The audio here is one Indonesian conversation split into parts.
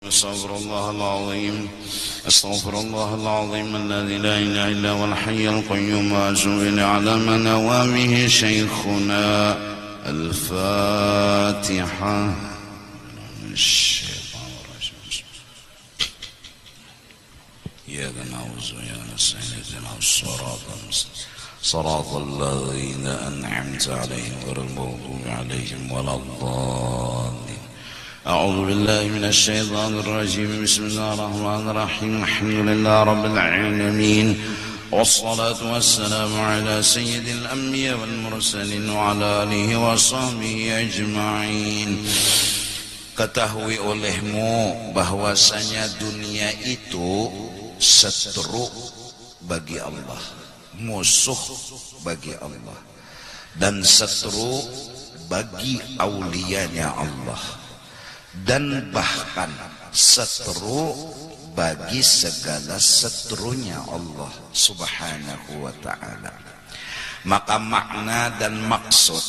استغفر الله العظيم استغفر الله العظيم الذي لا اله الا هو الحي القيوم واتوب اليه على من نوامه شيخنا الفاتحه. الشيطان الرجيم. اياك نعوذ واياك نستعين اهدنا الصراط المستقيم صراط الذين انعمت عليهم غير المغضوب عليهم ولا الضالين. أعوذ بالله من الشيطان الرجيم. بسم الله الرحمن الرحيم. الحمد لله رب العالمين والصلاة والسلام على سيد الأنبياء والمرسلين وعلى آله وصحبه أجمعين. Ketahui olehmu bahwasanya dunia itu seteru bagi Allah, musuh bagi Allah, dan seteru bagi auliyanya Allah, dan bahkan seteru bagi segala seterunya Allah subhanahu wa ta'ala. Maka makna dan maksud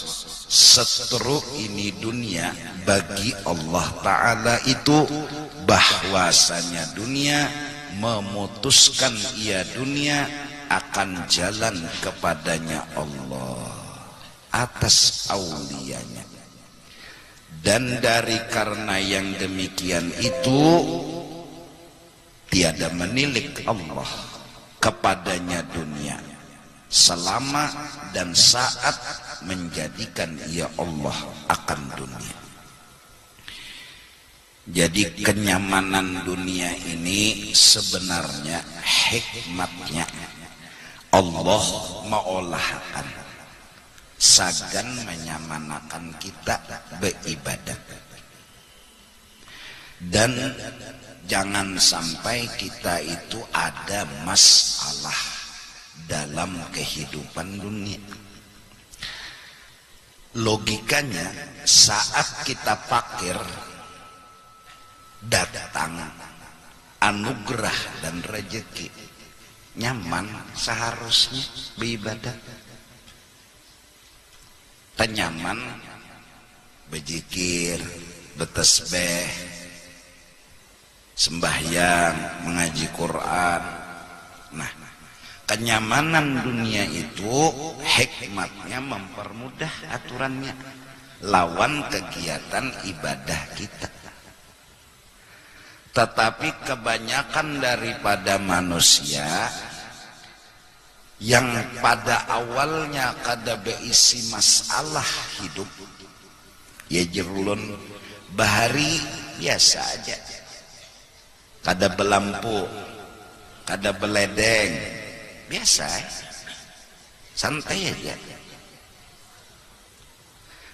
seteru ini dunia bagi Allah ta'ala itu bahwasanya dunia memutuskan ia dunia akan jalan kepadanya Allah atas auliyanya. Dan dari karena yang demikian itu tiada menilik Allah kepadanya dunia selama dan saat menjadikan ia Allah akan dunia. Jadi kenyamanan dunia ini sebenarnya hikmatnya Allah mengolahkan sagan menyamanakan kita beribadat. Dan jangan sampai kita itu ada masalah dalam kehidupan dunia. Logikanya saat kita fakir datang anugerah dan rezeki, nyaman seharusnya beribadat. Tenyaman berzikir, bertasbih, sembahyang, mengaji Quran. Nah, kenyamanan dunia itu hikmatnya mempermudah aturannya lawan kegiatan ibadah kita. Tetapi kebanyakan daripada manusia yang pada awalnya kada berisi masalah hidup, ya jerulun bahari biasa aja, kada belampu, kada beledeng, biasa, santai aja,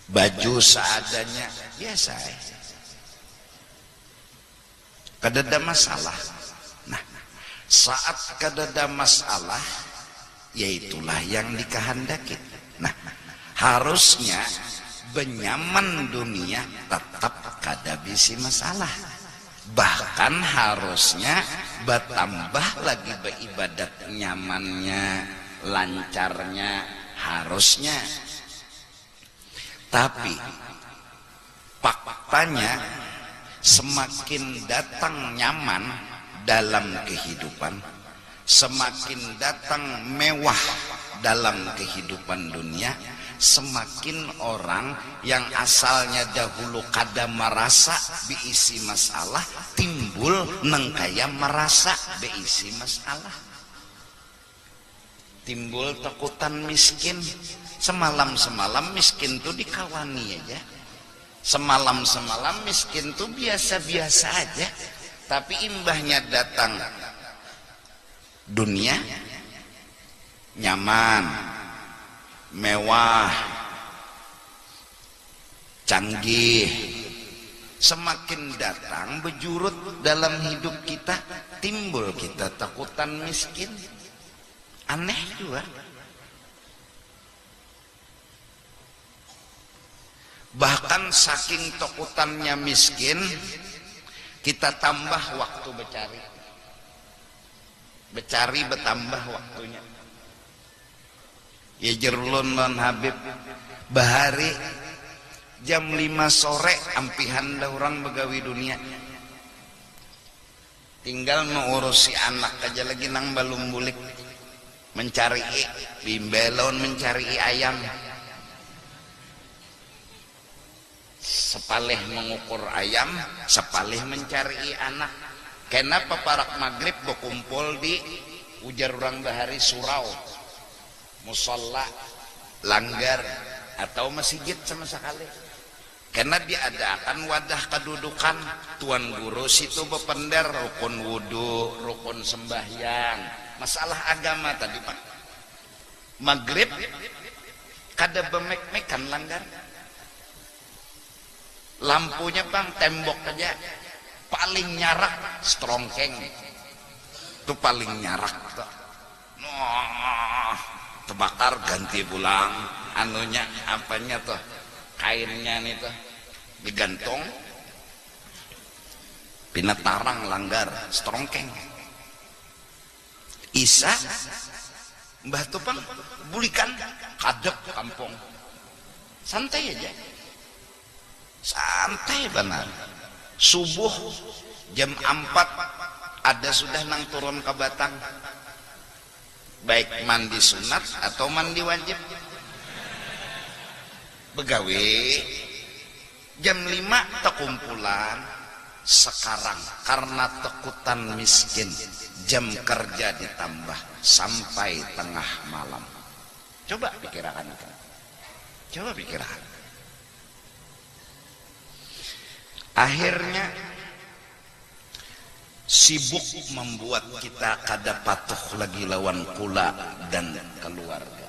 baju seadanya, biasa, kada ada masalah. Nah, saat kada ada masalah, yaitulah yang dikehendaki. Nah, harusnya benyaman dunia tetap kada bisi masalah. Bahkan harusnya bertambah lagi beribadat nyamannya, lancarnya, harusnya. Tapi faktanya semakin datang nyaman dalam kehidupan, semakin datang mewah dalam kehidupan dunia, semakin orang yang asalnya dahulu kada merasa beisi masalah timbul nengkaya merasa beisi masalah. Timbul takutan miskin. Semalam-semalam miskin tuh dikawani aja, semalam-semalam miskin tuh biasa-biasa aja, tapi imbahnya datang dunia nyaman, mewah, canggih, semakin datang berjurut dalam hidup kita, timbul kita takutan miskin. Aneh juga. Bahkan saking takutannya miskin, kita tambah waktu becari bertambah waktunya. Ya jerulun non Habib bahari jam 5 sore ampihan dah orang begawi dunia. tinggal mengurusi anak aja lagi nang balum bulik mencari bimbelon mencari ayam sepalih mengukur ayam sepalih mencari anak. Kenapa parak maghrib berkumpul di ujar orang bahari surau musalla langgar atau masjid sama sekali? Karena diadakan wadah kedudukan tuan guru situ bepender rukun wudu rukun sembahyang masalah agama tadi Pak. Maghrib kada bemek-mekan langgar lampunya Bang tembok aja paling nyarak strongkeng itu paling nyarak tuh. Terbakar ganti pulang anunya apanya tuh kainnya nih tuh digantung pinatarang langgar strongkeng Isa Mbah Tupang bulikan kadep kampung santai aja santai benar. Subuh jam 4 ada sudah nang turun ke Batang baik mandi sunat atau mandi wajib begawe jam 5 terkumpulan. Sekarang karena tekutan miskin jam kerja ditambah sampai tengah malam. Coba pikirkan akhirnya sibuk membuat kita kada patuh lagi lawan kula dan keluarga,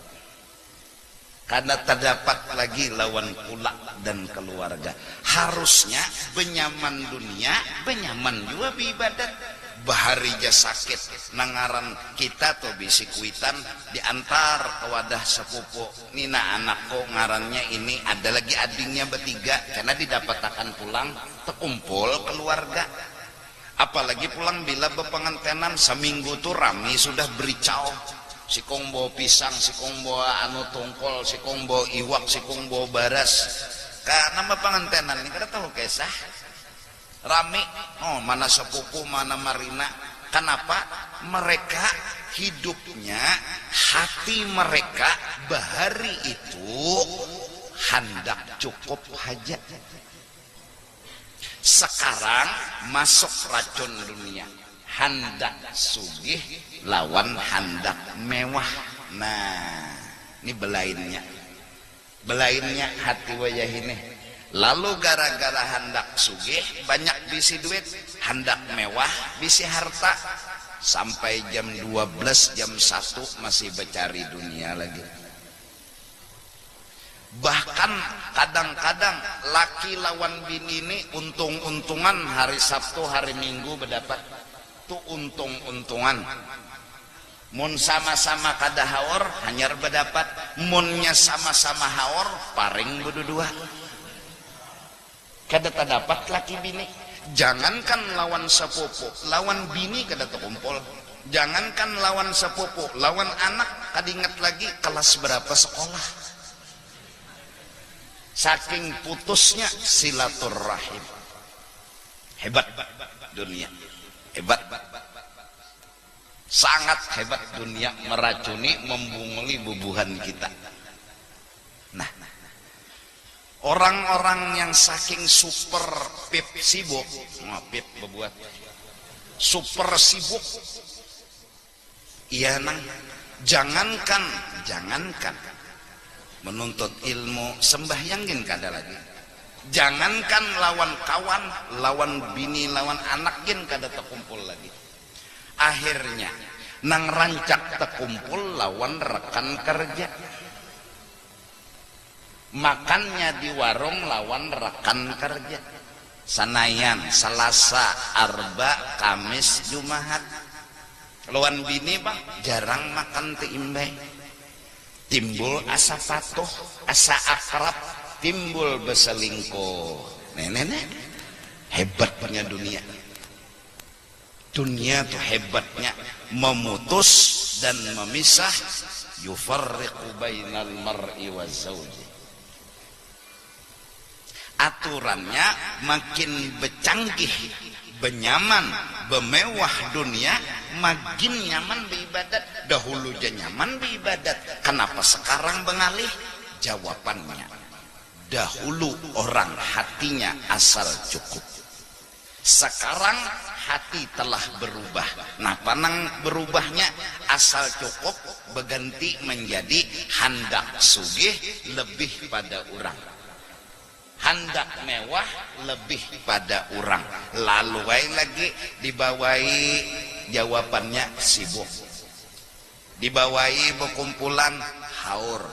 karena terdapat lagi lawan kula dan keluarga. Harusnya benyaman dunia benyaman juga beribadat. Baharija sakit nangaran kita tuh bisi kuitan diantar ke wadah sepupu nina anakku ngarannya ini ada lagi adingnya bertiga karena didapatakan pulang terkumpul keluarga. Apalagi pulang bila bepengantenan seminggu tuh rame sudah bericau sikong bawa pisang sikong bawa anu tongkol sikong bawa iwak sikong bawa baras karena bepengantenan ini kada tahu kisah rame mana sepupu mana marina. Kenapa? Mereka hidupnya hati mereka bahari itu hendak cukup hajat. Sekarang masuk racun dunia hendak sugih lawan hendak mewah. Nah ini belainnya hati wajah ini. Lalu gara-gara hendak sugih banyak bisi duit hendak mewah bisi harta sampai jam 12 jam 1 masih bercari dunia lagi. Bahkan kadang-kadang laki lawan bini ini untung-untungan hari Sabtu hari Minggu berdapat tuh untung-untungan. Mun sama-sama kada haor hanyar berdapat, munnya sama-sama haor paring berdua. Kada terdapat laki bini. Jangankan lawan sepupu, lawan bini kada terkumpul. Jangankan lawan sepupu, lawan anak kada ingat lagi kelas berapa sekolah. Saking putusnya silaturrahim. Hebat dunia, hebat. Sangat hebat dunia meracuni, membunguli bubuhan kita. Nah, orang-orang yang saking super pip sibuk, pip berbuat super sibuk, iya nang, jangankan menuntut ilmu sembahyangin kada lagi, jangankan lawan kawan, lawan bini, lawan anak gin kada terkumpul lagi. Akhirnya nang rancak terkumpul lawan rekan kerja. Makannya di warung lawan rekan kerja. Senayan, Selasa, Arba, Kamis, Jumat. Lawan bini bang jarang makan timbang. Timbul asa patuh, asa akrab, timbul berselingkuh. Nenek, hebatnya dunia. Dunia tuh hebatnya memutus dan memisah. Yufarriqu bainal mar'i wa zawji. Aturannya makin bercanggih, benyaman, bemewah dunia makin nyaman beribadat. Dahulu aja nyaman beribadat, kenapa sekarang bengalih? Jawabannya, dahulu orang hatinya asal cukup, sekarang hati telah berubah. Nah, panang berubahnya asal cukup berganti menjadi hendak sugih lebih pada orang, hendak mewah lebih pada orang. Lalu lagi dibawai jawabannya sibuk, dibawai berkumpulan haur,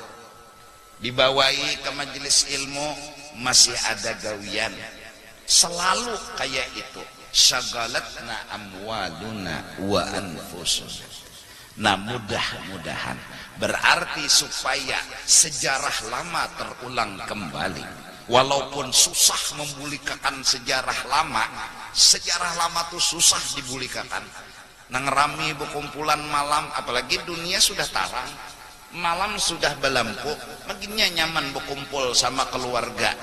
dibawai ke majelis ilmu masih ada gawian. Selalu kayak itu. Syagalatna amwaluna wa anfusuna. Nah, mudah-mudahan berarti supaya sejarah lama terulang kembali. Walaupun susah membulikakan sejarah lama itu susah dibulikakan. Nang rami berkumpulan malam, apalagi dunia sudah tarang, malam sudah belampu, makinnya nyaman berkumpul sama keluarga.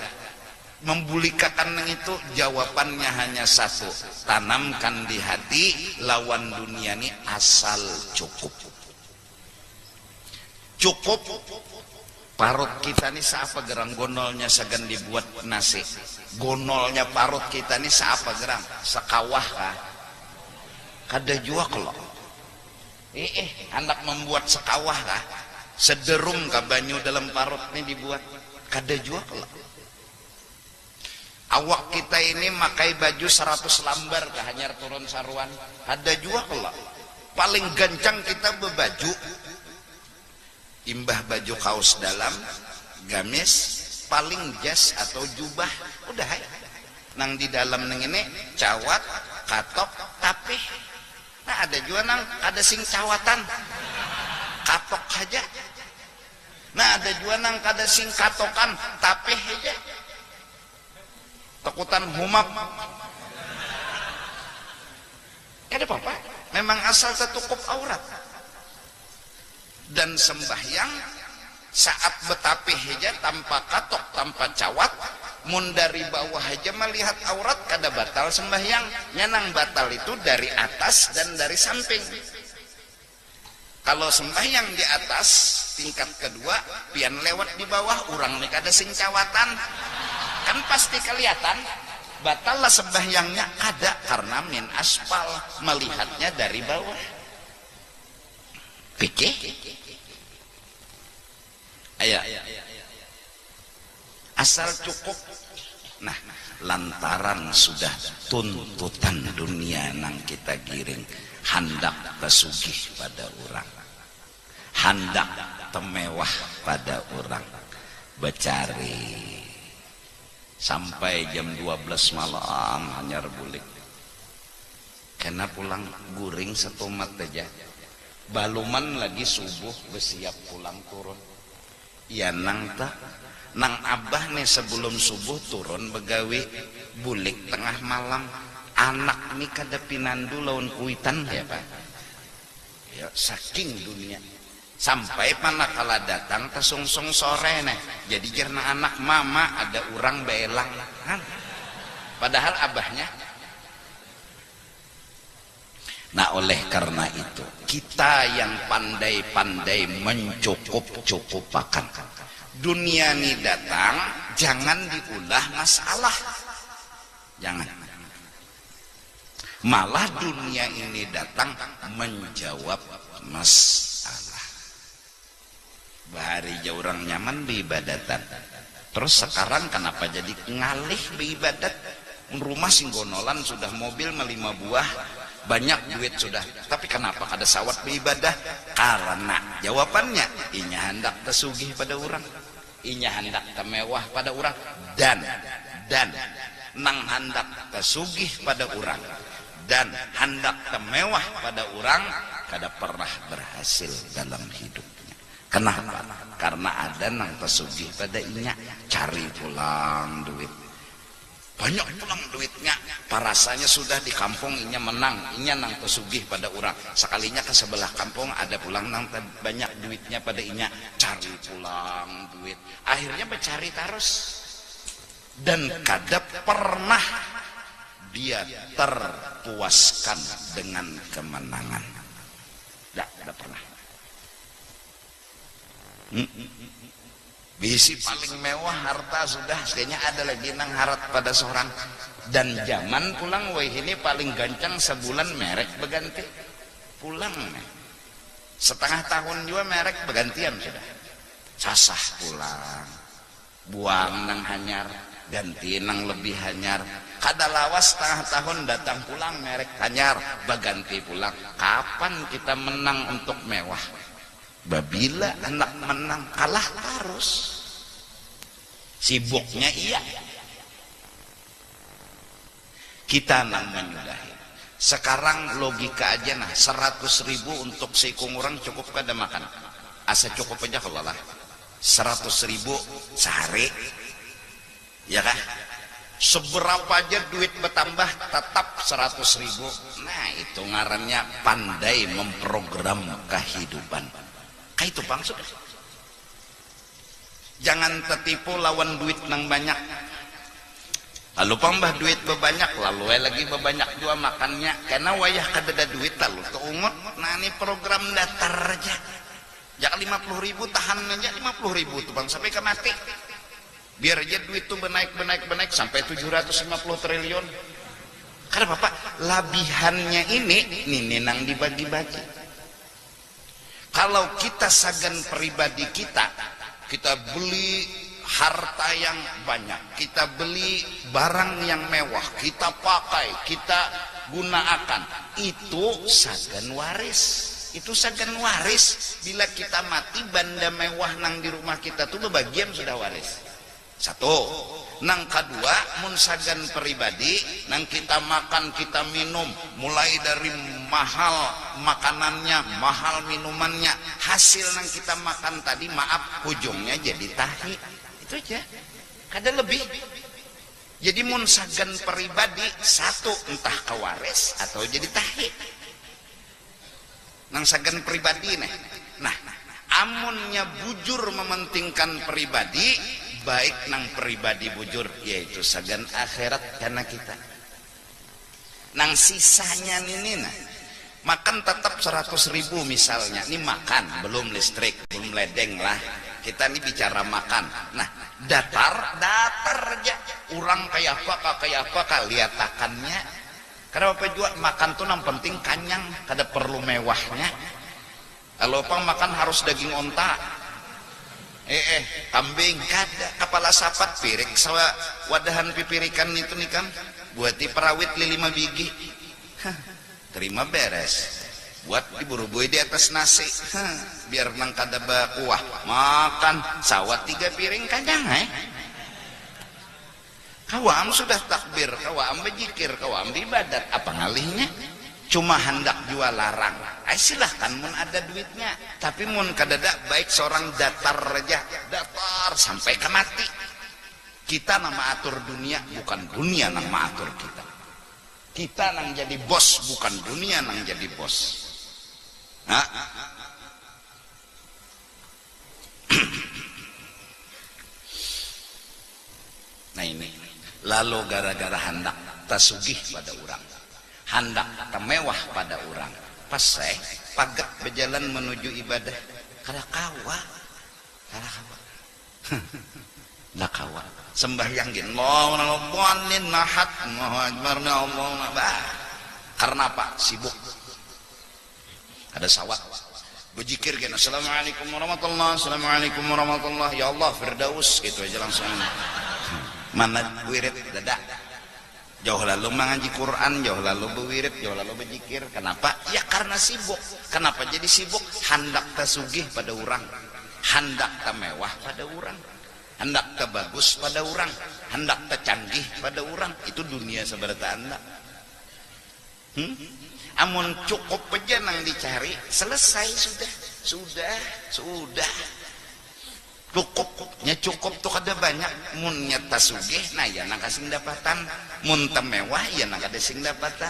Membulikakan itu jawabannya hanya satu, tanamkan di hati lawan dunia ini asal cukup. Cukup parut kita nih siapa gerang gonolnya segan dibuat nasi. Gonolnya parut kita nih siapa gerang sekawah kah? Kada jua kelok. Hendak membuat sekawah kah? Sederung kah banyu dalam parut ini dibuat? Kada jua kelok. Awak kita ini makai baju 100 lambar kah hanya turun saruan? Ada juga kelak. Paling gancang kita berbaju, imbah baju kaos dalam, gamis, paling jas atau jubah, udah ya. Nang di dalam neng ini cawat, katok, tapih. Nah, ada juga nang ada sing cawatan, katok aja. Nah, ada juga nang ada sing katokan, tapih aja. Takutan humap. Ada apa-apa? Memang asal tertukup aurat. Dan sembahyang saat betapih aja tanpa katok, tanpa cawat, mun dari bawah aja melihat aurat kada batal sembahyang. Nyanang batal itu dari atas dan dari samping. Kalau sembahyang di atas tingkat kedua, pian lewat di bawah, orang nih kada sing cawatan. Kan pasti kelihatan batallah sembahyangnya ada karena min aspal melihatnya dari bawah. Pikir ayo asal cukup. Nah, lantaran sudah tuntutan dunia nang kita giring, hendak kesugih pada orang, hendak temewah pada orang, becari sampai jam 12 malam hanya rebulik. Karena pulang guring setomat aja. Baluman lagi subuh bersiap pulang turun. Ya nang abah nih sebelum subuh turun begawi bulik tengah malam. Anak nih kada pinandu lawan kuitan ya Pak. Ya saking dunia. Sampai manakala datang tesungsung sore nih, jadi karena anak mama ada orang belang kan? Padahal abahnya. Nah, oleh karena itu kita yang pandai-pandai mencukup-cukupakan dunia ini datang, jangan diulah masalah, jangan. Malah dunia ini datang menjawab masalah. Bahari jauh orang nyaman beribadatan. Terus sekarang kenapa jadi ngalih beribadat? Rumah singgonolan sudah mobil 5 buah, banyak duit sudah. Tapi kenapa ada sawat beribadah? Karena jawabannya inya hendak tersugih pada orang, inya hendak temewah pada orang, dan nang hendak tersugih pada orang dan hendak temewah pada orang kada pernah berhasil dalam hidup. Kenapa? Karena ada nang pesugih pada inya cari pulang duit, banyak pulang duitnya, parasanya sudah di kampung inya menang, inya nang pesugih pada orang. Sekalinya ke sebelah kampung ada pulang nang banyak duitnya pada inya, cari pulang duit, akhirnya mencari terus dan kada pernah dia terpuaskan dengan kemenangan. Tidak pernah. Bisi paling mewah harta sudah kayaknya ada lagi nang harat pada seorang. Dan zaman pulang wah ini paling gancang sebulan merek berganti pulang setengah tahun juga merek bergantian sudah sasah pulang buang nang hanyar ganti nang lebih hanyar kada lawas setengah tahun datang pulang merek hanyar berganti pulang. Kapan kita menang untuk mewah? Babila anak menang kalah terus. Sibuknya iya. Kita nang menyudahi. Sekarang logika aja nah 100.000 untuk seikung orang cukup kada makan. Asa cukup aja kalau lah 100.000 sehari. Ya kah? Seberapa aja duit bertambah tetap 100.000. Nah itu ngarannya pandai memprogram kehidupan. Kayak itu bang sudah. Jangan tertipu lawan duit nang banyak. Lalu pambah duit bebanyak, lalu lagi bebanyak juga makannya. Karena wayah kadada duit lalu keungut. Nah ini program datar aja. Jangan 50.000 tahan aja 50.000 tuh bang sampai ke mati. Biar aja duit tuh benaik sampai 750 triliun. Karena bapak labihannya ini nang dibagi-bagi. Kalau kita sagan pribadi kita beli harta yang banyak, kita beli barang yang mewah, kita pakai, kita gunakan, itu sagan waris. Itu sagan waris. Bila kita mati benda mewah nang di rumah kita tuh bebagian sudah waris. Satu. Nang kedua, mun sagan pribadi, nang kita makan, kita minum, mulai dari mahal makanannya, mahal minumannya, hasil nang kita makan tadi, maaf, ujungnya jadi tahi. Itu aja. Kada lebih. Jadi mun sagan pribadi, satu, entah kewaris atau jadi tahi. Nang sagan pribadi nih. Nah, amunnya bujur mementingkan pribadi, baik nang pribadi bujur yaitu sagan akhirat karena kita nang sisanya ini nah makan tetap 100.000 misalnya ini makan belum listrik belum ledeng lah kita ini bicara makan. Nah datar aja orang kayak apa liatakannya karena apa juga makan tuh yang penting kanyang kada perlu mewahnya. Kalau pang makan harus daging onta kambing kada kepala sapat pirik sawa wadahan pipirikan itu nih kan buati perawit 5 biji terima beres buat diburubui di atas nasi biar nang kada bakuah makan sawat 3 piring kanyang kawam sudah takbir kawam berzikir kawam ibadat apa ngalihnya cuma hendak jual larang. Silahkan mun ada duitnya tapi mun kadada baik seorang datar aja datar sampai ke mati. Kita nama atur dunia bukan dunia nama atur kita. Kita nang jadi bos bukan dunia nang jadi bos. Nah ini lalu gara-gara hendak tasugih pada orang hendak temewah pada orang pas saya pagat berjalan menuju ibadah kada kawa dah kawa sembahyang gin Allahumma nahat Allah karena apa sibuk ada sawat berzikir gin assalamualaikum warahmatullah ya Allah firdaus gitu aja langsung mana wirid dadak jauh lalu mengaji Quran, jauh lalu berwirid, jauh lalu berzikir. Kenapa? Ya karena sibuk. Kenapa jadi sibuk? Hendak tasugih pada orang, hendak mewah pada orang, hendak bagus pada orang, hendak canggih pada orang. Itu dunia seberapa anda. Amun cukup aja nang dicari, selesai sudah. Cukup tuh kada banyak mun nyata sugih nah ya nang kasing dapatan mun temewah ya nang kada sing dapatan.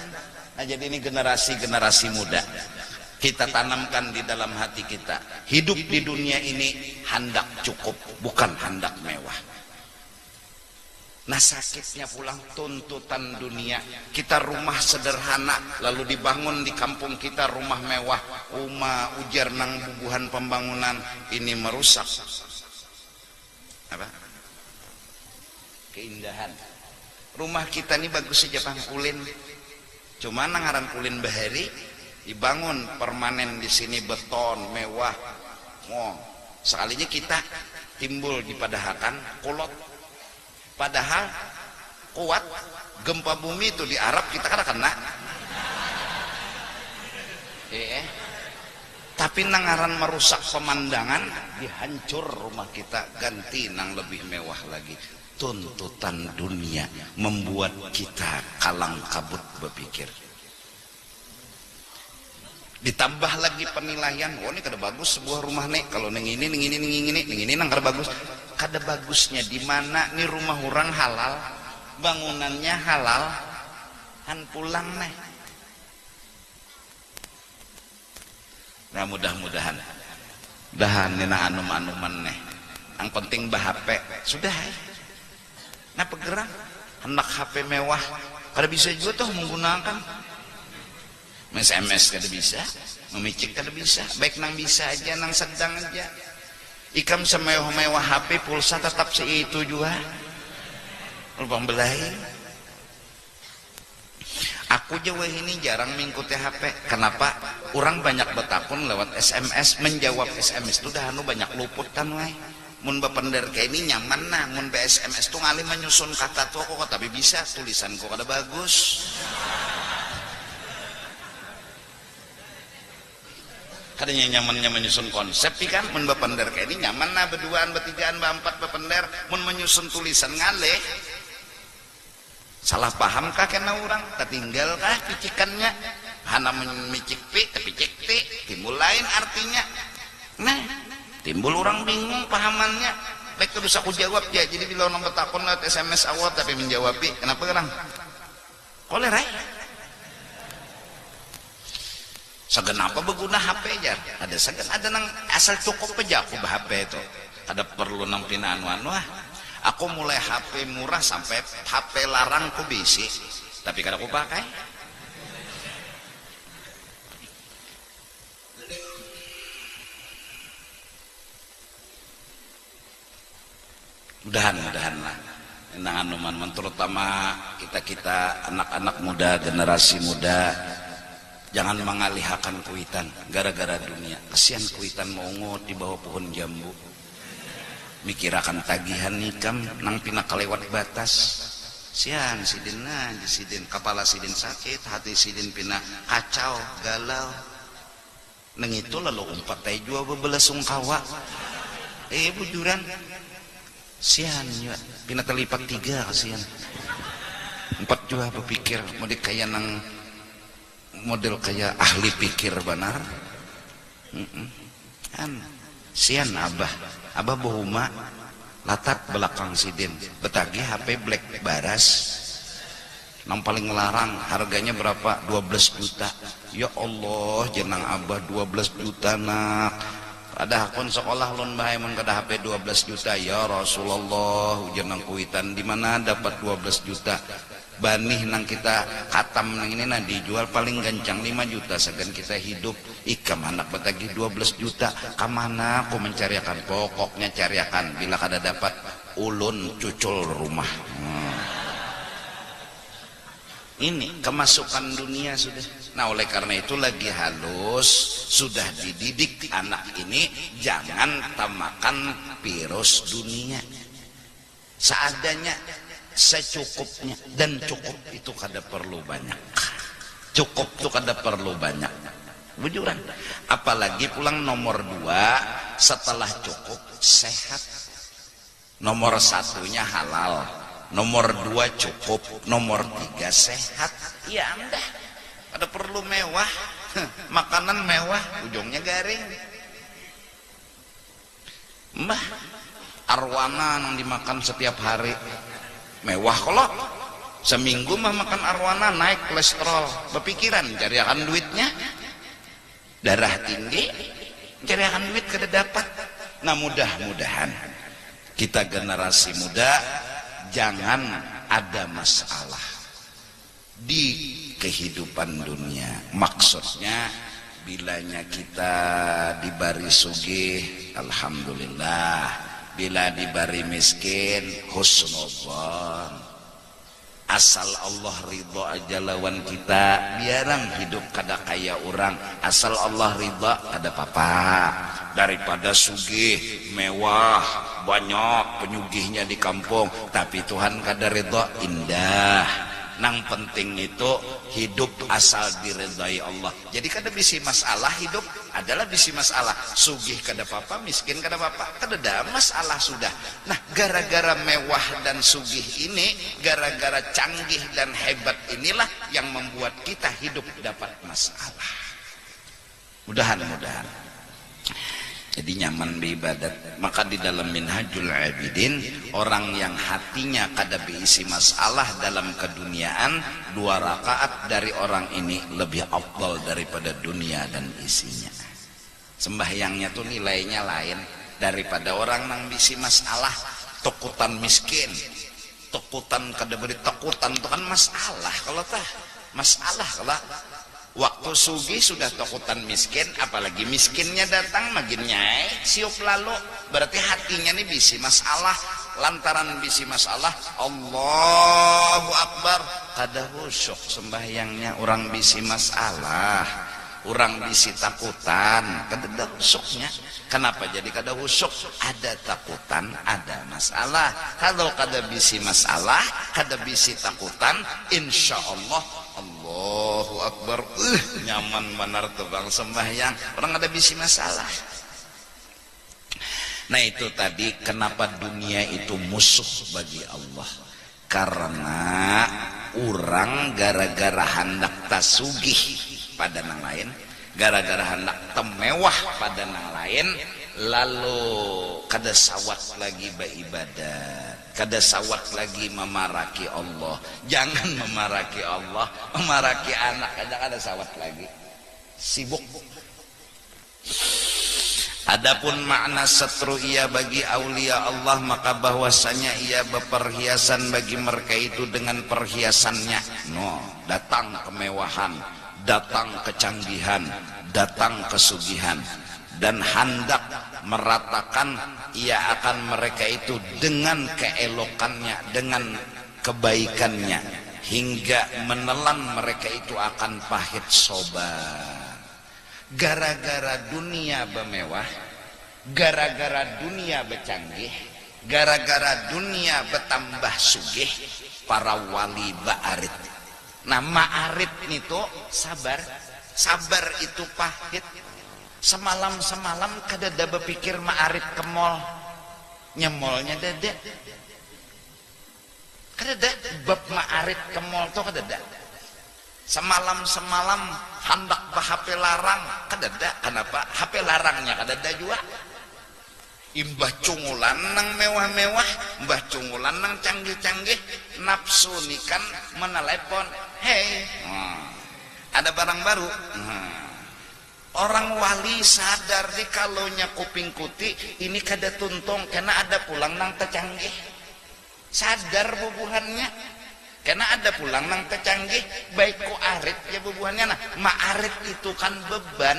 Nah jadi ini generasi muda kita tanamkan di dalam hati kita hidup di dunia ini hendak cukup bukan hendak mewah. Nah sakitnya pulang tuntutan dunia. Kita rumah sederhana lalu dibangun di kampung kita rumah mewah, ujar nang bubuhan pembangunan ini merusak apa? Keindahan. Rumah kita ini bagus saja Bang ulin. Cuma nangaran ulin bahari dibangun permanen di sini beton mewah. Sekalinya kita timbul di padahakan kolot. Padahal kuat gempa bumi itu di Arab kita kan kena. Tapi nangaran merusak pemandangan, dihancur rumah kita, ganti nang lebih mewah lagi. Tuntutan dunia membuat kita kalang kabut berpikir. Ditambah lagi penilaian, ini kada bagus sebuah rumah nih, kalau neng ini nang kada bagus. Kada bagusnya di mana nih rumah orang halal, bangunannya halal, han pulang nih. Nah mudah-mudahan nina anum-anuman nih. Yang penting HP sudah. Nah pegerang hendak HP mewah, kada bisa juga tuh menggunakan. SMS kada bisa, memicik kada bisa, baik nang bisa aja, nang sedang aja. Ikam semewah-mewah HP pulsa tetap itu juga. Lubang belai. Aku jauh ini jarang mengikuti HP. Kenapa? Orang banyak bertakun lewat SMS, menjawab SMS itu dah banyak luputan wae. Mun bapender kayak ini nyaman nah, mun SMS tuh ngali menyusun kata tuh kok tapi bisa tulisan kok kada bagus. Kadanya nyamannya menyusun konsep kan, mun bapender kayak ini nyaman nah berduaan, bertigaan, berempat bapender, mun menyusun tulisan ngaleh. Salah paham kah kena orang? Ketinggal kah picikannya? Hana memicik pi, kepicik pi, timbul lain artinya. Nah, timbul orang bingung pahamannya. Baik terus aku jawab ya. Jadi bila orang bertakun lewat SMS awal tapi menjawab pi, kenapa orang? Kolera. Segan apa berguna HP aja? Ada segan, ada nang asal cukup aja aku HP itu. Ada perlu nang pinaan wah. Aku mulai HP murah sampai HP larang ku bisi, tapi kada aku pakai. Mudahan lah. Nang anuman terutama kita anak-anak muda, generasi muda. Jangan mengalihkan kuitan gara-gara dunia. Kasihan kuitan mau ngot di bawah pohon jambu. Mikirakan tagihan nikam nang pina kelewat batas. Sian sidin aja sidin, kepala sidin sakit, hati sidin pina kacau, galau. Neng itu lalu umpat tay jua bebelas sungkawa. Bujuran. Sian ya, pina terlipat 3 kasihan. 4 jua berpikir mau dikaya nang model kayak ahli pikir benar. Kan sian abah bohuma latat belakang sidin betagi HP black baras nang paling larang harganya berapa 12 juta. Ya Allah jenang abah 12 juta nak ada akun sekolah lon bae mun kada HP 12 juta ya Rasulullah jenang kuitan di mana dapat 12 juta. Banih nang kita katam nang ini nah dijual paling gancang 5 juta segan kita hidup ikam anak betagi 12 juta kamana aku mencariakan pokoknya cariakan bila kada dapat ulun cucul rumah. Ini kemasukan dunia sudah. Nah oleh karena itu lagi halus sudah dididik anak ini jangan tamakan virus dunia seadanya secukupnya dan cukup itu kada perlu banyak. Cukup itu kada perlu banyak. Bujuran. Apalagi pulang nomor 2 setelah cukup sehat. Nomor 1-nya halal. Nomor 2 cukup. Nomor 3 sehat. Ya anda. Kada perlu mewah. Makanan mewah ujungnya garing. Mbah arwana yang dimakan setiap hari mewah kalau seminggu mah makan arwana naik kolesterol berpikiran cari akan duitnya darah tinggi cari akan duit kada dapat. Nah mudah-mudahan kita generasi muda jangan ada masalah di kehidupan dunia. Maksudnya bilanya kita dibari sugih, alhamdulillah. Bila dibari miskin, husnudzon. Asal Allah ridho aja lawan kita, biarang hidup kada kaya orang. Asal Allah ridho kada apa-apa. Daripada sugih, mewah, banyak penyugihnya di kampung, tapi Tuhan kada ridho, indah. Nang penting itu hidup asal diridhai Allah. Jadi kada bisi masalah hidup adalah bisi masalah. Sugih kada apa-apa, miskin kada apa-apa, kada ada masalah sudah. Nah, gara-gara mewah dan sugih ini, gara-gara canggih dan hebat inilah yang membuat kita hidup dapat masalah. Mudahan-mudahan jadi nyaman beribadat. Maka di dalam Minhajul Abidin, orang yang hatinya kada berisi masalah dalam keduniaan, 2 rakaat dari orang ini lebih afdal daripada dunia dan isinya. Sembahyangnya tuh nilainya lain daripada orang yang berisi masalah. Takutan miskin, takutan kada beri takutan itu kan masalah. Kalau tah masalah kalau waktu sugih sudah takutan miskin, apalagi miskinnya datang makin nyai siup lalu, berarti hatinya nih bisi masalah. Lantaran bisi masalah, Allahu Akbar kada khusyuk sembahyangnya. Orang bisi masalah, orang bisi takutan, kada khusyuknya. Kenapa jadi kada khusyuk? Ada takutan, ada masalah. Kalau kada bisi masalah, kada bisi takutan, insya Allah Allahu Akbar, nyaman benar tuh bang sembahyang. Orang ada bisi masalah. Nah itu tadi kenapa dunia itu musuh bagi Allah. Karena orang gara-gara hendak tasugih pada nang lain, gara-gara hendak temewah pada nang lain, lalu kada sawat lagi beribadat, kada sawat lagi memaraki Allah. Jangan memaraki Allah, memaraki anak aja kada sawat lagi, sibuk. Adapun makna setru ia bagi aulia Allah, maka bahwasanya ia berperhiasan bagi mereka itu dengan perhiasannya. No, datang kemewahan, datang kecanggihan, datang kesugihan, dan hendak meratakan ia akan mereka itu dengan keelokannya, dengan kebaikannya, hingga menelan mereka itu akan pahit sobar. Gara-gara dunia bermewah, gara-gara dunia bercanggih, gara-gara dunia bertambah sugih, para wali ba'arit. Nah ma'arit itu sabar, sabar itu pahit. Semalam-semalam kadada berpikir ma'arit ke mall, nyemolnya dada. Kadada bab ma'arit ke mall tuh kadada. Semalam-semalam hendak HP larang kadada. Kenapa? HP larangnya kadada juga. Imbah cungulan nang mewah-mewah, mbah cungulan nang canggih-canggih, nafsu nikan menelepon, hey, ada barang baru. Orang wali sadar di kalonya kuping kuti ini kada tuntung karena ada pulang nang tecanggih. Sadar bubuhannya. Karena ada pulang nang tecanggih, baik ku arit ya bubuhannya. Nah, ma'arit itu kan beban,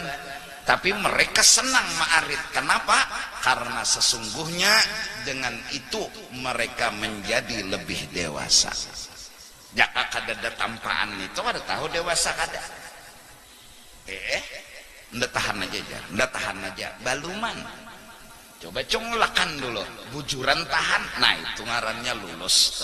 tapi mereka senang ma'arit. Kenapa? Karena sesungguhnya dengan itu mereka menjadi lebih dewasa. Jaka kadada tampaan itu ada tahu dewasa kada. Ndak tahan aja jar, ndak tahan aja. Baluman. Coba cunglakan dulu, bujuran tahan. Nah itu ngarannya lulus.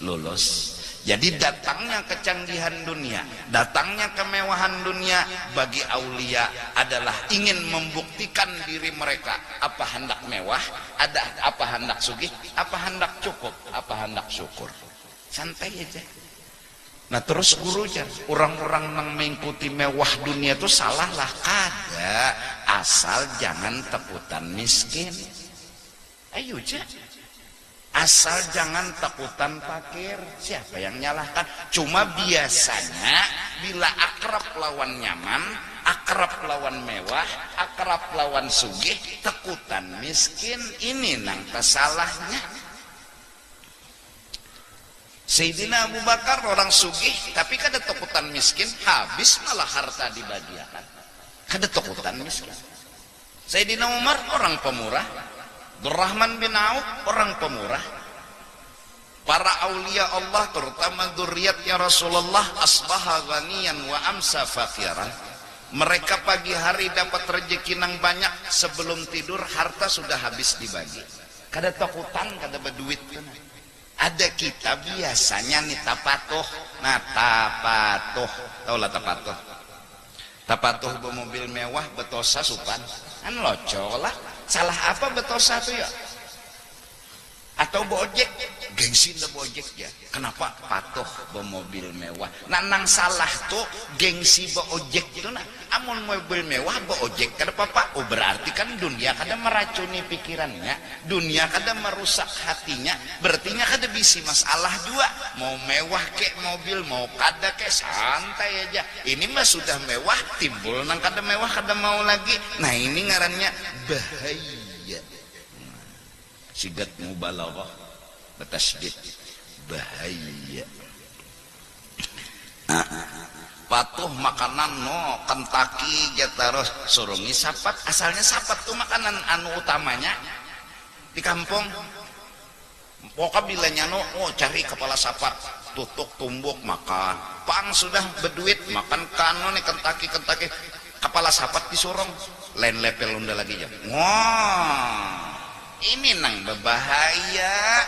Lulus. Jadi datangnya kecanggihan dunia, datangnya kemewahan dunia bagi aulia adalah ingin membuktikan diri mereka. Apa hendak mewah, ada apa hendak sugih, apa hendak cukup, apa hendak syukur. Santai aja. Nah terus guru jar, orang-orang yang mengikuti mewah dunia itu salah lah kada, asal jangan takutan miskin. Ayo aja. Asal jangan takutan fakir. Siapa yang nyalahkan? Cuma biasanya bila akrab lawan nyaman, akrab lawan mewah, akrab lawan sugih, takutan miskin, ini nang kesalahnya. Sayyidina Abu Bakar orang sugih tapi kada takutan miskin, habis malah harta dibagiakan. Kada takutan miskin. Sayyidina Umar orang pemurah, Abdurrahman bin Auf orang pemurah. Para aulia Allah terutama dzurriyyatnya Rasulullah asbaha ghaniyan wa amsa faqiran. Mereka pagi hari dapat rezeki nang banyak, sebelum tidur harta sudah habis dibagi. Kada takutan, kada berduit. Ada kita biasanya nih tapatuh. Nah tapatuh, tau lah tapatuh. Tapatuh bermobil mewah betosa supan. Kan loco lah. Salah apa betosa tuh ya? Atau bojek, gengsi nda bojek ya. Kenapa? Patuh bermobil mewah. Nah nang salah tuh gengsi bojek itu nah. Amun mobil mewah bojek kada apa-apa. Oh berarti kan dunia kada meracuni pikirannya, dunia kada merusak hatinya. Berartinya kada bisi masalah juga. Mau mewah kek mobil, mau kada kek santai aja. Ini mah sudah mewah, timbul nang kada mewah kada mau lagi. Nah ini ngarannya bahaya. Sigat mubalaghah batasdid bahaya. Patuh makanan no Kentucky jataros surungi sapat, asalnya sapat tuh makanan anu utamanya di kampung. Pokoknya bilanya no cari kepala sapat, tutuk tumbuk makan. Pang sudah berduit makan kano nih Kentucky kepala sapat disurung lain lepel unda lagi ya. Wah ini nang berbahaya,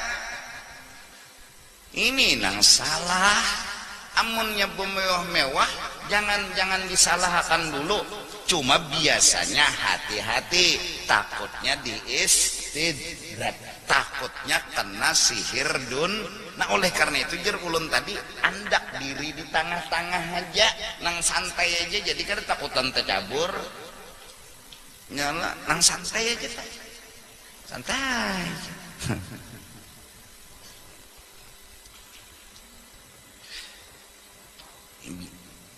ini nang salah. Amunnya bermewah-mewah jangan disalahkan dulu. Cuma biasanya hati-hati, takutnya diistidrat, takutnya kena sihir dun. Nah oleh karena itu jer ulun tadi andak diri di tengah-tengah aja, nang santai aja. Jadi kan takutan tercabur, nyala nang santai aja santai.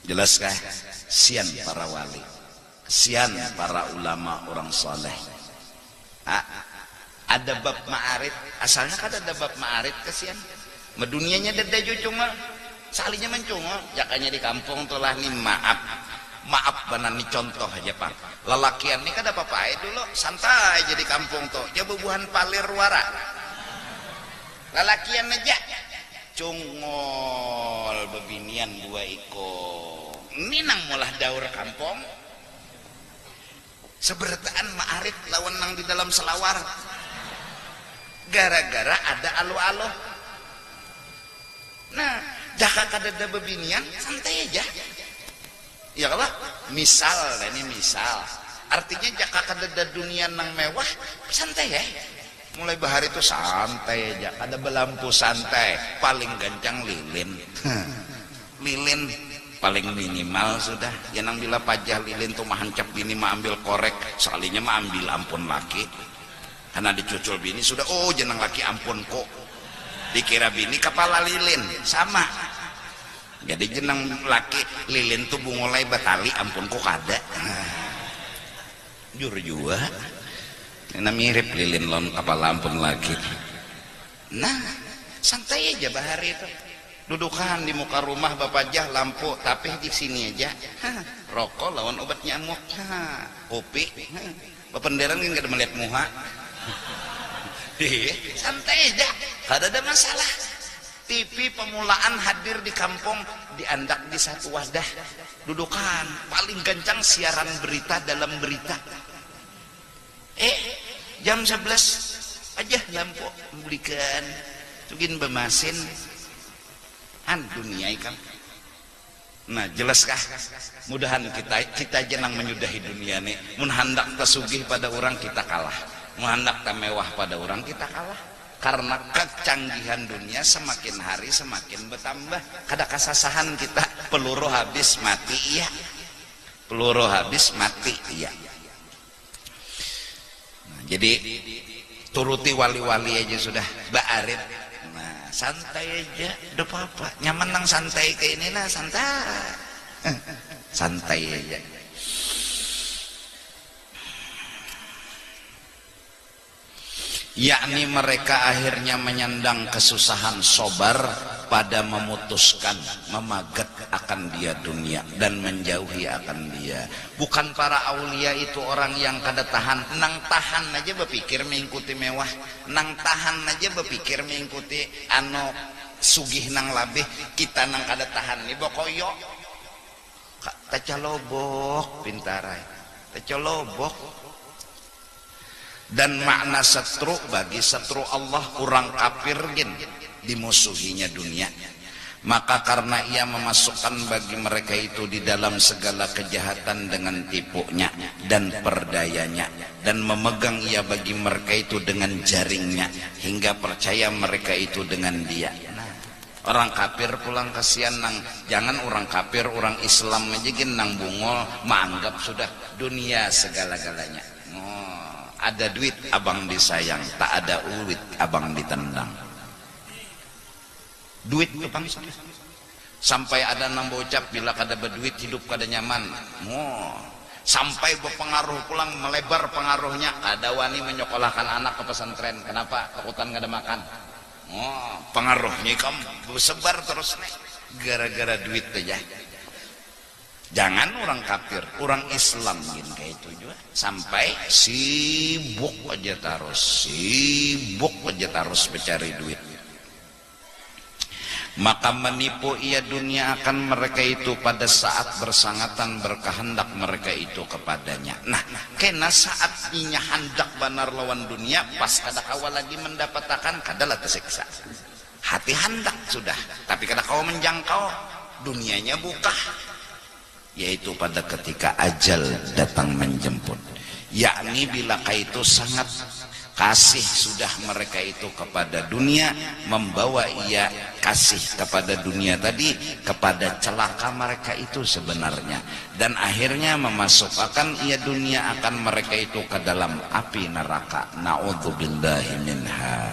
Jelaskah? Kesian para wali, kesian para ulama orang soleh. Ada bab ma'arif, asalnya kan ada bab ma'arif kesian. Medunianya dada cuma salinya mencungo, jakanya di kampung tuh lah nih maaf banan nih contoh aja pak. Lelakian nih kan ada apa-apa dulu santai jadi kampung tuh, ya bubuhan palir wara. Lelakian aja cungol bebinian 2 ekor. Ini nang mulah daur kampung. Sebertaan ma'arif lawan nang di dalam selawar. Gara-gara ada alo-alo. Nah, jaka kadada bebinian santai aja. Ya kalau misal, ini misal. Artinya jaka kadada dunia nang mewah santai ya. Mulai bahari itu santai aja, ada belampu santai, paling gancang lilin. Lilin paling minimal sudah. Ya nang bila pajah lilin tuh mah hancap bini mah ambil korek, sekalinya mah ambil ampun laki. Karena dicucul bini sudah, oh jenang laki ampun kok. Dikira bini kepala lilin, sama. Jadi jenang laki lilin tuh bungolai batali ampun kok kada. Jur juga. Ini mirip lilin lon kepala ampun lagi. Nah santai aja bahari itu, dudukan di muka rumah bapajah lampu tapi di sini aja rokok lawan obat nyamuk, kopi bapenderan kan gak ada melihat muha. Santai aja, gak ada masalah. TV pemulaan hadir di kampung, diandak di satu wadah, dudukan paling gancang siaran berita dalam berita. Jam 11 aja lampu belikan tugin bemasin dunia ikan. Nah jelaskah? Mudahan kita jenang menyudahi dunia nih. Mun hendak tasugih pada orang kita kalah, mun hendak mewah pada orang kita kalah. Karena kecanggihan dunia semakin hari semakin bertambah. Kada kasasahan kita, peluru habis mati iya, peluru habis mati iya. Jadi turuti wali-wali aja sudah ba'arif. Nah santai aja udah apa-apa, nyaman nang santai kayak ini lah, santai santai aja. Yakni mereka akhirnya menyandang kesusahan, sobar pada memutuskan memagat akan dia dunia dan menjauhi akan dia. Bukan para aulia itu orang yang kada tahan, nang tahan aja berpikir mengikuti mewah, nang tahan aja berpikir mengikuti sugih nang labeh, kita nang kada tahan nih bokoyo tacalobok pintarai tacalobok. Dan makna setru bagi setru Allah orang kafir gen dimusuhinya dunia, maka karena ia memasukkan bagi mereka itu di dalam segala kejahatan dengan tipunya dan perdayanya, dan memegang ia bagi mereka itu dengan jaringnya hingga percaya mereka itu dengan dia. Orang kafir pulang kasihan nang, jangan orang kafir, orang Islam aja gin nang bungol menganggap sudah dunia segala-galanya. Ada duit abang disayang, tak ada ulit abang ditendang. Duit itu bang, sampai ada nang bocap bila kada berduit hidup kada nyaman. Sampai berpengaruh pulang melebar pengaruhnya, ada wani menyekolahkan anak ke pesantren. Kenapa? Takutan kada makan. Pengaruhnya kamu bersebar terus nih gara-gara duit aja. Jangan orang kafir, orang Islam gini kayak itu juga sampai sibuk aja terus mencari duit. Maka menipu ia dunia akan mereka itu pada saat bersangatan berkehendak mereka itu kepadanya. Nah, kena saat inya hendak benar lawan dunia, pas kada kau lagi mendapatkan kadalah tersiksa. Hati hendak sudah, tapi kada kau menjangkau dunianya buka. Yaitu pada ketika ajal datang menjemput, yakni bila itu sangat kasih sudah mereka itu kepada dunia, membawa ia kasih kepada dunia tadi kepada celaka mereka itu sebenarnya, dan akhirnya memasukkan ia dunia akan mereka itu ke dalam api neraka. Naudzubillahi minha.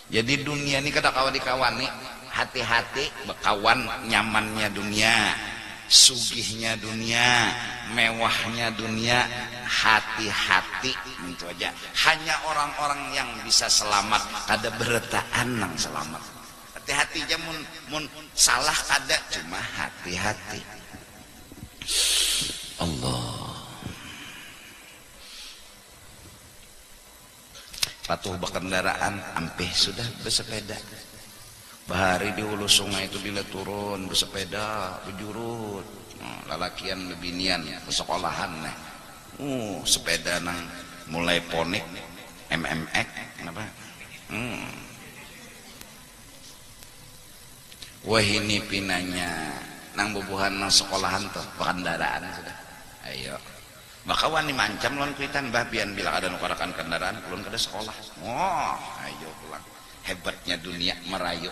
Jadi dunia ini kada kawan dikawani, hati-hati bekawan nyamannya dunia, sugihnya dunia, mewahnya dunia, hati-hati itu aja. Hanya orang-orang yang bisa selamat, kada beretaan nang selamat. Hati-hati aja mun salah kada, cuma hati-hati. Allah. Patuh berkendaraan, ampih sudah bersepeda. Bahari di hulu sungai itu bila turun bersepeda, bejurut, lalakian bebinian bersekolahan nih. Sepeda nang mulai ponik, MMX, kenapa? Wah ini pinanya nang bubuhan nang sekolahan tuh kendaraan sudah. Ayo. Maka wani mancam lawan kuitan babian bila ada nukarakan kendaraan belum kada sekolah. Ayo pulang. Hebatnya dunia merayu.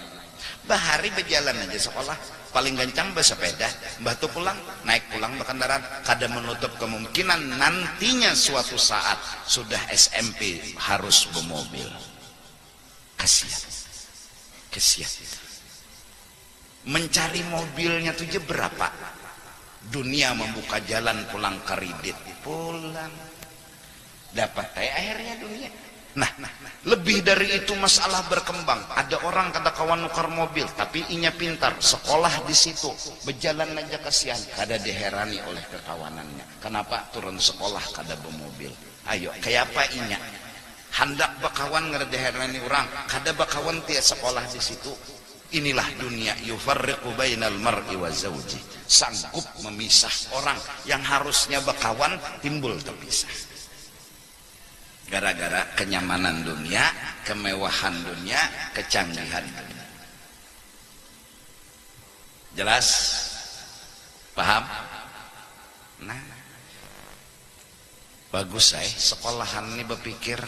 Bahari berjalan aja sekolah, paling gancang bersepeda, batu pulang, naik pulang berkendaraan, kada menutup kemungkinan nantinya suatu saat sudah SMP harus bermobil. Kasihan. Mencari mobilnya tuh je berapa? Dunia membuka jalan pulang kredit, pulang dapat akhirnya dunia. Nah, lebih dari itu masalah berkembang. Ada orang kada kawan nukar mobil, tapi inya pintar, sekolah di situ, berjalan aja kasihan, kada diherani oleh kekawanannya. Kenapa turun sekolah kada bermobil? Ayo, kayak apa inya? Hendak bakawan kada diherani orang, kada bakawan tiap sekolah di situ. Inilah dunia, yufarriqu bainal mar'i wa zawji. Sanggup memisah orang yang harusnya bakawan timbul terpisah. Gara-gara kenyamanan dunia, kemewahan dunia, kecanggihan dunia. Jelas? Paham? Nah, bagus sekolahan ini berpikir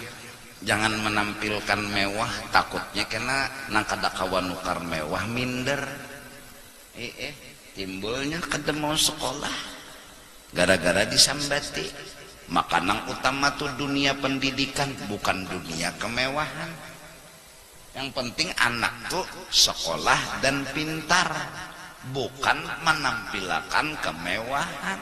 jangan menampilkan mewah, takutnya kena nang kada kawan nukar mewah minder. Timbulnya kada mau sekolah gara-gara disambati. Makanan utama tuh dunia pendidikan, bukan dunia kemewahan. Yang penting anak tuh sekolah dan pintar, bukan menampilkan kemewahan.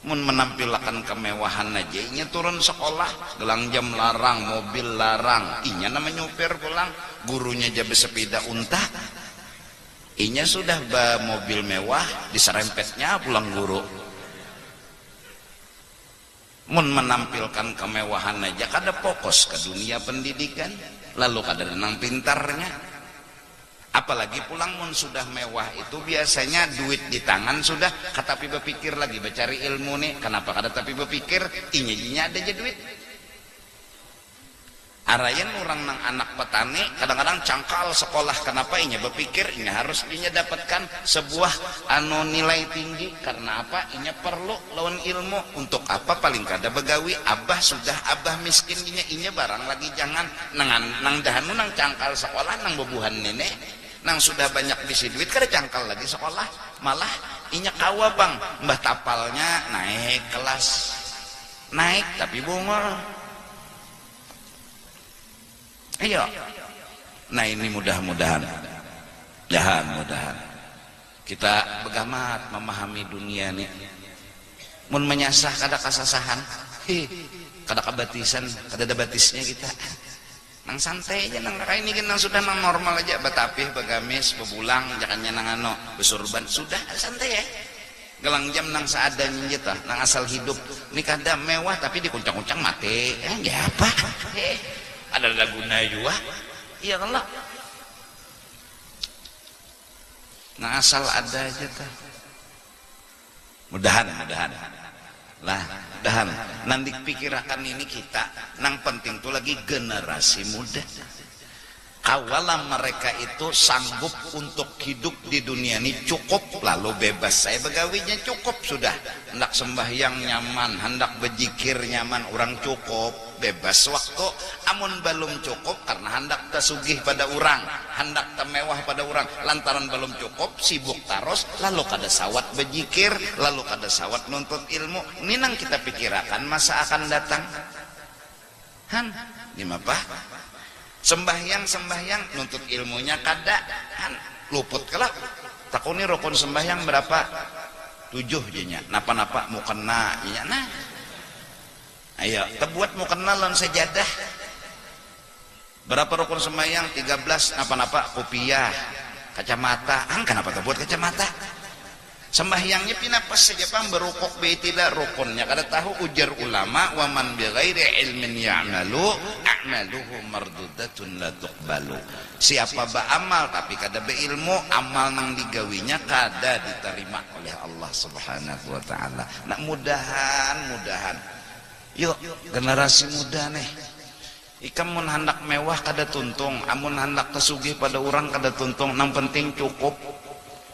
mun menampilkan kemewahan aja inya turun sekolah gelang jam larang, mobil larang, inya nama nyupir pulang, gurunya aja bersepeda unta, inya sudah mobil mewah diserempetnya pulang guru. Mun menampilkan kemewahan aja kada fokus ke dunia pendidikan, lalu kada nang pintarnya. Apalagi pulang mun sudah mewah itu biasanya duit di tangan sudah katapi berpikir lagi bercari ilmu nih, kenapa kada tapi berpikir inya ada aja duit. Arayan orang nang anak petani kadang-kadang cangkal sekolah, kenapa inya berpikir inya harus inya dapatkan sebuah nilai tinggi, karena apa inya perlu lawan ilmu. Untuk apa paling kada begawi, abah sudah abah miskin inya barang lagi jangan nang dahanu nang cangkal sekolah nang bebuhan nenek nang sudah banyak bisi duit kada cangkal lagi sekolah, malah inya kawa bang mbah tapalnya naik kelas, naik tapi bungol. Ayo, nah ini mudah-mudahan kita begamat memahami dunia nih. Mun menyasah kada kasasahan, kada kabatisan, kada ada batisnya kita. Nang santai aja nang kayak ini nang sudah nang normal aja, batapih, bagamis, bebulang, jangannya nang besurban, sudah santai ya. Gelang jam nang seadanya aja tah, nang asal hidup. Ini kada mewah tapi dikuncang-kuncang mati. Ya apa? Ada guna juga, iya kan lah. Nah asal ada aja tuh. Mudahan nanti pikirakan ini kita nang penting tuh lagi generasi muda. Kawalah mereka itu sanggup untuk hidup di dunia ini cukup lalu bebas. Saya begawinya cukup sudah, hendak sembahyang nyaman, hendak berzikir nyaman, orang cukup bebas waktu. Amun belum cukup karena hendak tersugih pada orang, hendak temewah pada orang, lantaran belum cukup sibuk taros, lalu kada sawat berzikir, lalu kada sawat nuntut ilmu. Ini nang kita pikirakan masa akan datang. Gimana sembahyang nuntut ilmunya kada luput kelak. Takuni rukun sembahyang berapa? 7 jenya. Napa-napa mau kena nya nah. Ayo, terbuat mau kena lawan sajadah. Berapa rukun sembahyang? 13. Napa-napa kopiah, kacamata. Kenapa terbuat kacamata? Sembahyangnya pinapas saja pang berukuk beitilah rukunnya kada tahu. Ujar ulama wa man bi ghairi ilmin ya'malu a'maluhu mardudatun la tuqbalu. Siapa beramal tapi kada beilmu, amal nang digawinya kada diterima oleh Allah Subhanahu wa taala. Nak mudahan yuk generasi muda nih, ikam mun hendak mewah kada tuntung, amun hendak kesugih pada orang kada tuntung, nang penting cukup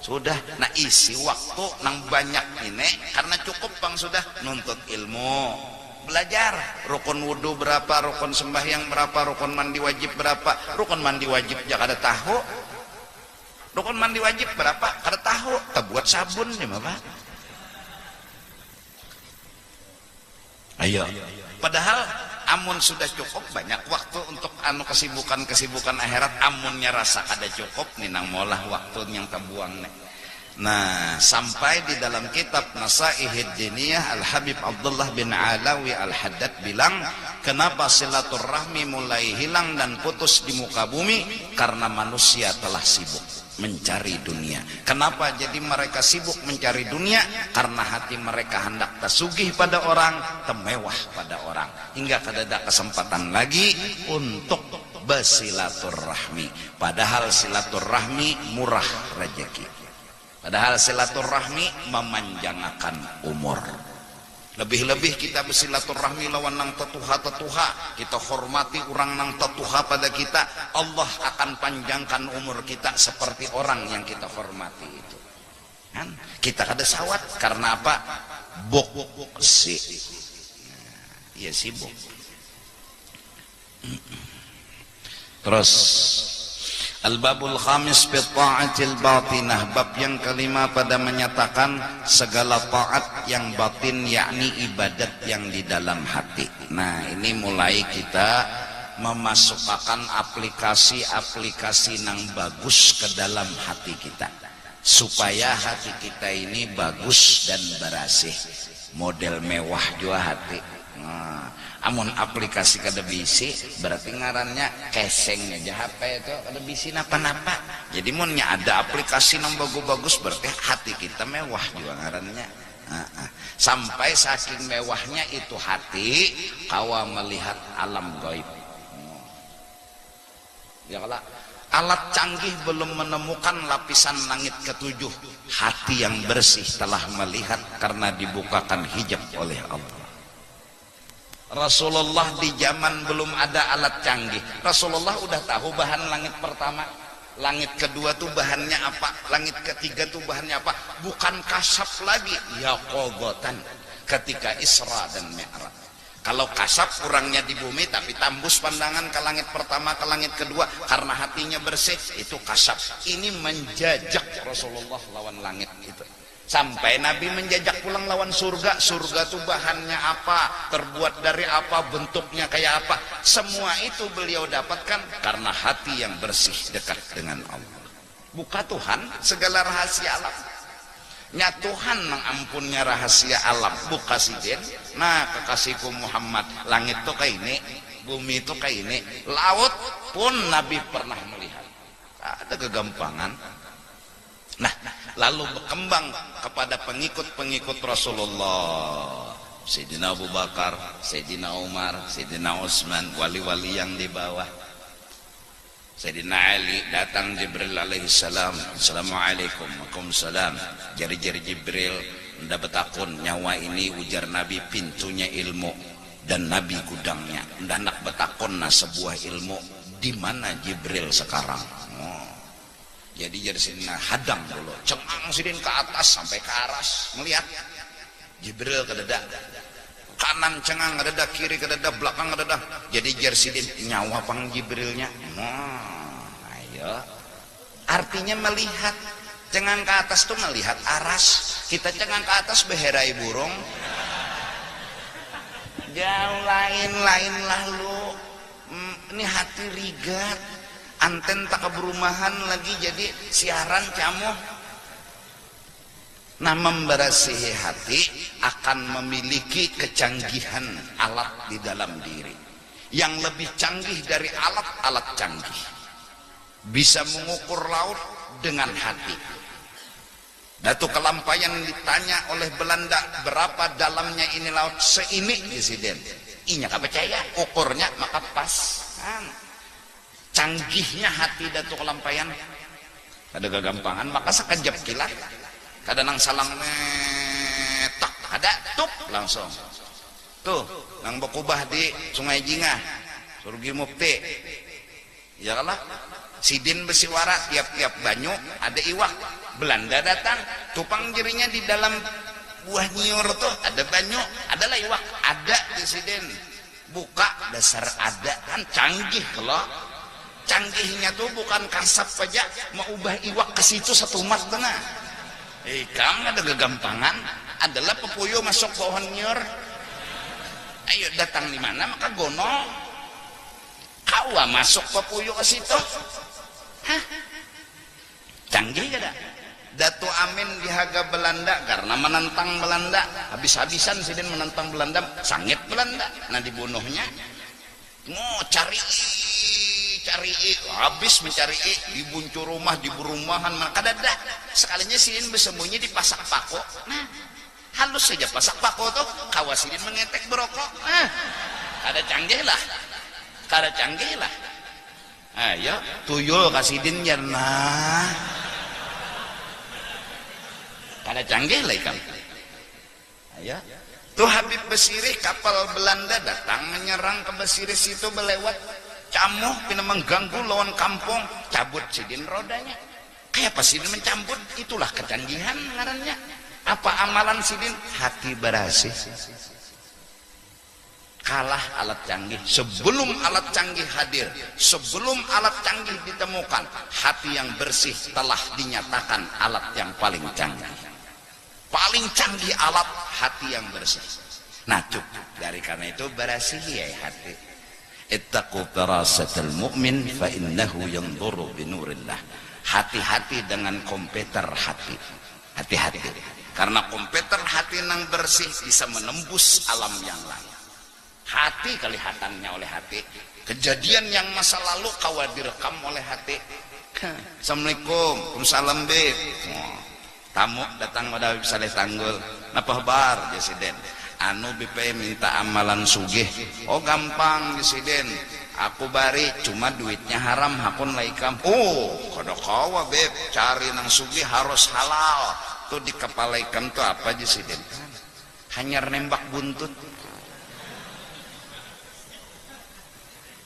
sudah. Nah isi waktu nang banyak ini karena cukup bang sudah nuntut ilmu, belajar rukun wudhu berapa, rukun sembahyang berapa, rukun mandi wajib berapa. Rukun mandi wajib ya kada tahu, rukun mandi wajib berapa kada tahu. Terbuat sabun ya bapak. Ayo, padahal amun sudah cukup banyak waktu untuk kesibukan akhirat, amunnya rasa kada cukup nih nang molah waktu yang terbuang nih. Nah sampai di dalam kitab Nasaihid Diniyah Al-Habib Abdullah bin Alawi Al-Haddad bilang, kenapa silaturahmi mulai hilang dan putus di muka bumi? Karena manusia telah sibuk mencari dunia. Kenapa jadi mereka sibuk mencari dunia? Karena hati mereka hendak tersugih pada orang, temewah pada orang, hingga kada ada kesempatan lagi untuk bersilaturahmi. Padahal silaturahmi murah rezeki, padahal silaturahmi memanjangkan umur. Lebih-lebih kita bersilaturahmi lawan nang tetuha, kita hormati orang nang tetuha pada kita, Allah akan panjangkan umur kita seperti orang yang kita hormati itu. Kan? Kita kada sawat karena apa? Ya sibuk. Terus Al-Babul Khamis fi ta'atil batinah, bab yang kelima pada menyatakan segala taat yang batin, yakni ibadat yang di dalam hati. Nah ini mulai kita memasukkan aplikasi-aplikasi nang bagus ke dalam hati kita, supaya hati kita ini bagus dan bersih. model mewah juga hati. Nah, amun aplikasi kada bisi berarti ngarannya kesengnya aja HP itu kada bisi napa-napa. Jadi munnya ada aplikasi yang bagus-bagus berarti hati kita mewah juga ngarannya. Sampai saking mewahnya itu hati kawa melihat alam gaib. Ya kalau alat canggih belum menemukan lapisan langit ketujuh, hati yang bersih telah melihat karena dibukakan hijab oleh Allah. Rasulullah di zaman belum ada alat canggih, Rasulullah udah tahu bahan langit pertama, langit kedua tuh bahannya apa, langit ketiga tuh bahannya apa. Bukan kasab lagi, yaqogotan ketika Isra dan Mi'raj. Kalau kasab kurangnya di bumi tapi tambus pandangan ke langit pertama ke langit kedua karena hatinya bersih, itu kasab. Ini menjajak Rasulullah lawan langit itu. Sampai Nabi menjajak pulang lawan surga. Surga tuh bahannya apa, terbuat dari apa, bentuknya kayak apa. Semua itu beliau dapatkan karena hati yang bersih dekat dengan Allah. Buka Tuhan segala rahasia alam. Nya Tuhan mengampunnya rahasia alam. Buka sidin. Nah kekasihku Muhammad, langit tuh kayak ini, bumi tuh kayak ini, laut pun Nabi pernah melihat. Ada kegampangan. Nah, lalu berkembang kepada pengikut-pengikut Rasulullah. Sayyidina Abu Bakar, Sayyidina Umar, Sayyidina Utsman, wali-wali yang di bawah. Sayyidina Ali datang Jibril alaihissalam, Assalamualaikum, waalaikumsalam. Jari-jari Jibril ndak betakun, nyawa ini ujar Nabi pintunya ilmu dan Nabi gudangnya. Ndak betakun nah sebuah ilmu. Di mana Jibril sekarang? Jadi sini hadang dulu, cengang sidin ke atas sampai ke aras melihat Jibril kededa, kanan cengang kededa, kiri kededa, belakang kededa. Jadi sidin nyawa pang Jibrilnya. Ayo, artinya melihat. Cengang ke atas tuh melihat aras, kita cengang ke atas beherai burung. Jauh lain lalu, ini hati rigat. Anten tak keberumahan lagi jadi siaran camuh. Nah memberasihi hati akan memiliki kecanggihan alat di dalam diri yang lebih canggih dari alat-alat canggih. Bisa mengukur laut dengan hati. Datu Kelampayan ditanya oleh Belanda berapa dalamnya ini laut, seini Presiden. Inya gak percaya, ukurnya maka pas. Canggihnya hati Datu Kelampayan ada kegampangan maka sekejap kilat kadang nang salang tak ada tup langsung tuh nang bekubah di Sungai Jingah Surgi Mukti ya kalah sidin besiwara tiap-tiap banyu ada iwak. Belanda datang tupang jerinya di dalam buah nyiur tuh ada banyu adalah iwak ada di sidin buka dasar ada kan canggih kalau canggihnya tuh bukan kasap aja mau ubah iwak ke situ satu mat tengah. Kamu ada kegampangan adalah pepuyo masuk pohon nyur. Ayo datang di mana maka gono. Kau masuk pepuyo ke situ. Hah? Canggih kada? Datu Amin dihaga Belanda karena menentang Belanda. Habis-habisan sidin menentang Belanda, sangit Belanda. Nah dibunuhnya. Mau cari habis mencari di buncur rumah di perumahan maka dadah sekalinya sidin bersembunyi di pasak pako. Nah halus saja pasak pako tuh kawas sidin mengetek berokok. Kada canggih lah ayo tuyul kasidin nah kada canggih lah ikan. Ayo tuh Habib Basirih kapal Belanda datang menyerang ke Basirih situ belewat camuh pina mengganggu lawan kampung cabut sidin rodanya kayak apa sidin mencabut itulah kecanggihan ngarannya. Apa amalan sidin hati bersih kalah alat canggih. Sebelum alat canggih hadir, sebelum alat canggih ditemukan, hati yang bersih telah dinyatakan alat yang paling canggih. Paling canggih alat hati yang bersih. Nah cukup dari karena itu bersih ya hati. Ittaqu firasatal mu'min fa innahu yanzuru binurillah. Hati-hati dengan komputer hati. Hati-hati. karena komputer hati nang bersih bisa menembus alam yang lain. Hati kelihatannya oleh hati, kejadian yang masa lalu kawa direkam oleh hati. Assalamualaikum, waalaikumsalam beb. Tamu datang pada Saleh Tanggul, napa kabar Presiden? Anu BP minta amalan sugih. Oh gampang Presiden, aku bari cuma duitnya haram hakun laikam. Oh kada kawa beb, cari nang sugih harus halal. Tuh di kepala ikan tuh apa Presiden? Hanya nembak buntut.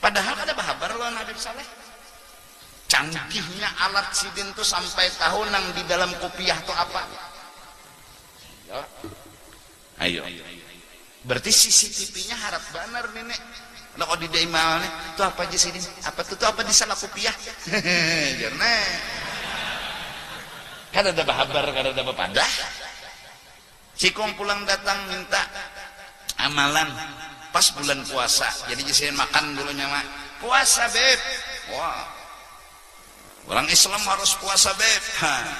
Padahal ada bahabar lo Habib Saleh. Canggihnya alat sidin tuh sampai tahu nang di dalam kopiah tuh apa. Ayo. Berarti CCTV-nya harap benar nenek. Nah kalau di daimal nih, itu apa aja sidin? Apa tuh apa di salah kopiah? Karena kan ada bahabar, kan ada bapadah. Si kong pulang datang minta amalan pas bulan puasa. Jadi jadiin makan dulunya mak. Puasa beb. Wah. Orang Islam harus puasa beb.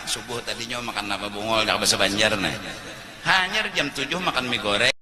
Subuh tadinya makan apa bungol, gak bahasa Banjar nah. Hanya jam 7 makan mie goreng.